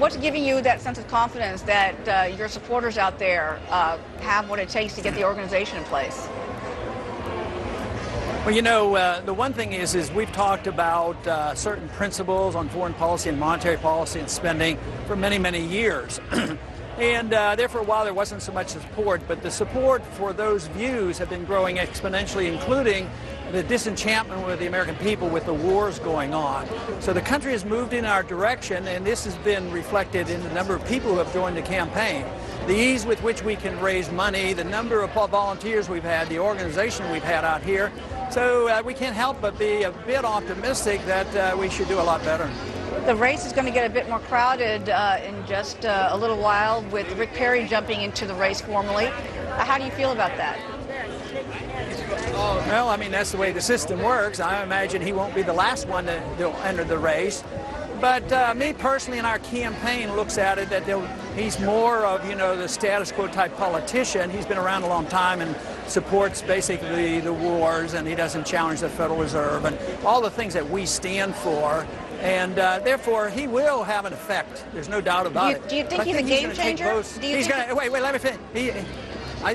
What's giving you that sense of confidence that your supporters out there have what it takes to get the organization in place? Well, you know, the one thing is we've talked about certain principles on foreign policy and monetary policy and spending for many, many years. And there for a while there wasn't so much support, but the support for those views have been growing exponentially, including the disenchantment with the American people with the wars going on. So the country has moved in our direction, and this has been reflected in the number of people who have joined the campaign. The ease with which we can raise money, the number of volunteers we've had, the organization we've had out here. So we can't help but be a bit optimistic that we should do a lot better. The race is going to get a bit more crowded in just a little while with Rick Perry jumping into the race formally. How do you feel about that? Well, I mean, that's the way the system works. I imagine he won't be the last one to enter the race. But me personally and our campaign looks at it that he's more of, you know, the status quo type politician. He's been around a long time and supports basically the wars, and he doesn't challenge the Federal Reserve and all the things that we stand for. And therefore, he will have an effect. There's no doubt about it. Do you think he's a game changer? He's going to wait. Let me finish.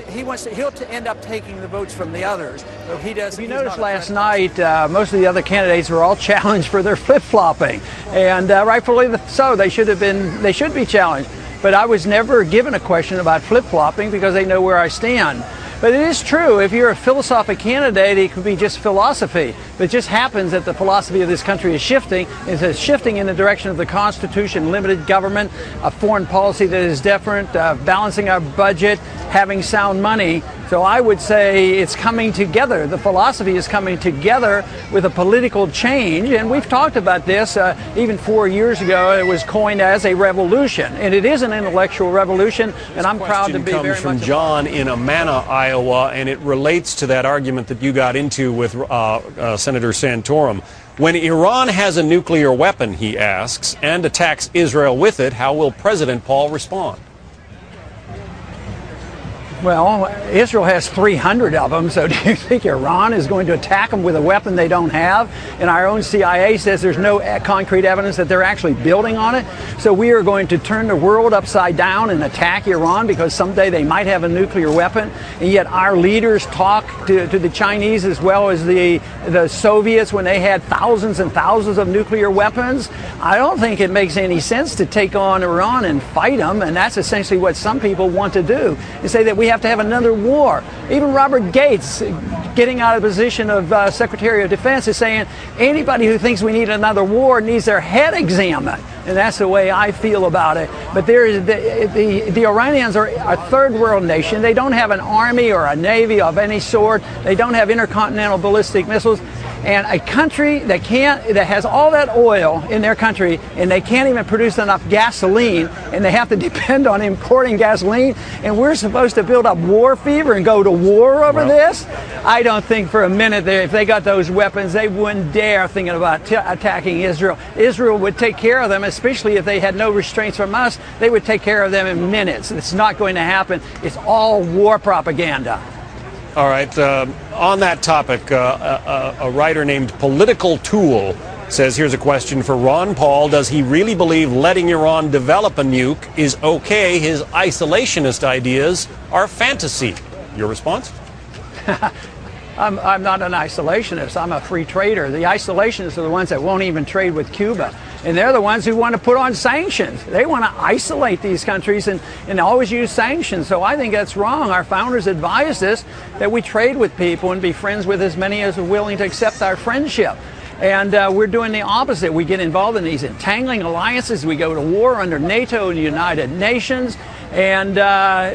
He'll end up taking the votes from the others. So he does. If you noticed last night, most of the other candidates were all challenged for their flip-flopping, and rightfully so. They should be challenged. But I was never given a question about flip-flopping because they know where I stand. But it is true, if you're a philosophic candidate, it could be just philosophy. But it just happens that the philosophy of this country is shifting. It's shifting in the direction of the Constitution, limited government, a foreign policy that is different, balancing our budget, having sound money. So I would say it's coming together. The philosophy is coming together with a political change. And we've talked about this even 4 years ago. It was coined as a revolution. And it is an intellectual revolution. And I'm proud to be very much. This question comes from John in Amana, Iowa, and it relates to that argument that you got into with Senator Santorum. When Iran has a nuclear weapon, he asks, and attacks Israel with it, how will President Paul respond? Well, Israel has 300 of them, so do you think Iran is going to attack them with a weapon they don't have? And our own CIA says there's no concrete evidence that they're actually building on it. So we are going to turn the world upside down and attack Iran because someday they might have a nuclear weapon. And yet our leaders talk to the Chinese as well as the Soviets when they had thousands and thousands of nuclear weapons. I don't think it makes any sense to take on Iran and fight them, and that's essentially what some people want to do. They say that we have to have another war. Even Robert Gates, getting out of the position of Secretary of Defense, is saying anybody who thinks we need another war needs their head examined. And that's the way I feel about it. But there is the Iranians are a third world nation. They don't have an army or a navy of any sort. They don't have intercontinental ballistic missiles. And a country that has all that oil in their country, and they can't even produce enough gasoline, and they have to depend on importing gasoline, and we're supposed to build up war fever and go to war over this? I don't think for a minute that if they got those weapons, they wouldn't dare thinking about attacking Israel. Israel would take care of them, especially if they had no restraints from us. They would take care of them in minutes. It's not going to happen. It's all war propaganda. All right. On that topic, a writer named Political Tool says, here's a question for Ron Paul. Does he really believe letting Iran develop a nuke is okay? His isolationist ideas are fantasy. Your response? I'm not an isolationist. I'm a free trader. The isolationists are the ones that won't even trade with Cuba. And they're the ones who want to put on sanctions. They want to isolate these countries and always use sanctions. So I think that's wrong. Our founders advised us that we trade with people and be friends with as many as are willing to accept our friendship. And we're doing the opposite. We get involved in these entangling alliances. We go to war under NATO and the United Nations. And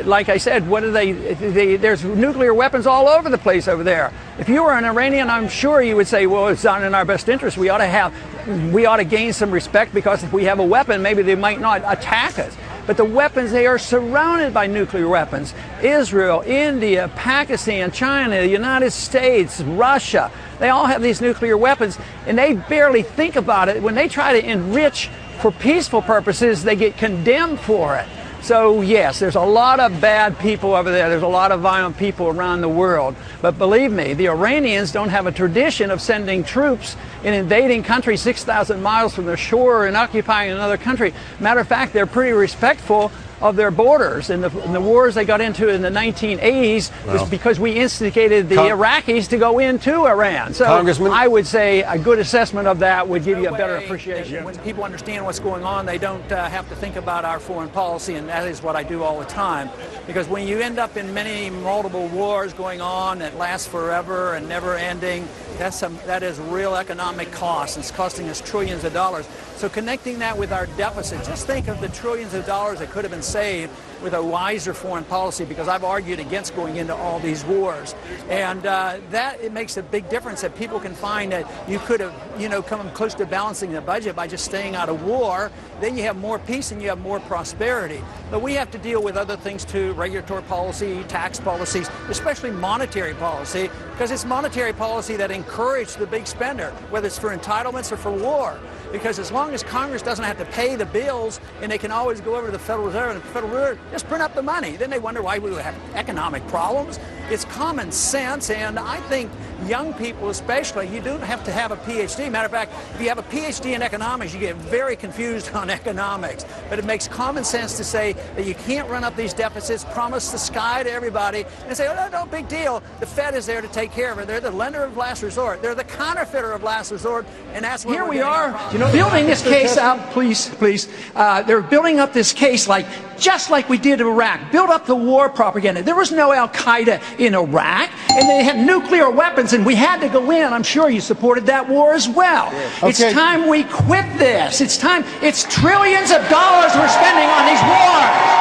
like I said, what are there's nuclear weapons all over the place over there. If you were an Iranian, I'm sure you would say, well, it's not in our best interest. We ought to gain some respect because if we have a weapon, maybe they might not attack us. But the weapons, they are surrounded by nuclear weapons. Israel, India, Pakistan, China, the United States, Russia, they all have these nuclear weapons, and they barely think about it. When they try to enrich for peaceful purposes, they get condemned for it. So yes, there's a lot of bad people over there. There's a lot of violent people around the world. But believe me, the Iranians don't have a tradition of sending troops and invading countries 6,000 miles from their shore and occupying another country. Matter of fact, they're pretty respectful of their borders. And the wars they got into in the 1980s was because we instigated the Iraqis to go into Iran. So Congressman, I would say a good assessment of that would give you a better appreciation. When people understand what's going on, they don't have to think about our foreign policy, and that is what I do all the time. Because when you end up in multiple wars going on that last forever and never ending, that is real economic cost. It's costing us trillions of dollars. So connecting that with our deficit, just think of the trillions of dollars that could have been saved with a wiser foreign policy, because I've argued against going into all these wars. And it makes a big difference that people can find that you could have, come close to balancing the budget by just staying out of war. Then you have more peace and you have more prosperity. But we have to deal with other things too, regulatory policy, tax policies, especially monetary policy, because it's monetary policy that encourages the big spender, whether it's for entitlements or for war. Because as long as Congress doesn't have to pay the bills and they can always go over to the Federal Reserve and the Federal Reserve just print up the money, then they wonder why we would have economic problems. It's common sense, and I think young people especially, you don't have to have a PhD. Matter of fact, if you have a PhD in economics, you get very confused on economics. But it makes common sense to say that you can't run up these deficits, promise the sky to everybody, and say, oh, no big deal. The Fed is there to take care of it. They're the lender of last resort. They're the counterfeiter of last resort, and that's where here we are, building this case out, please. They're building up this case just like we did in Iraq. Build up the war propaganda. There was no Al-Qaeda in Iraq, and they had nuclear weapons, and we had to go in. I'm sure you supported that war as well. Okay. It's time we quit this. It's time. It's trillions of dollars we're spending on these wars.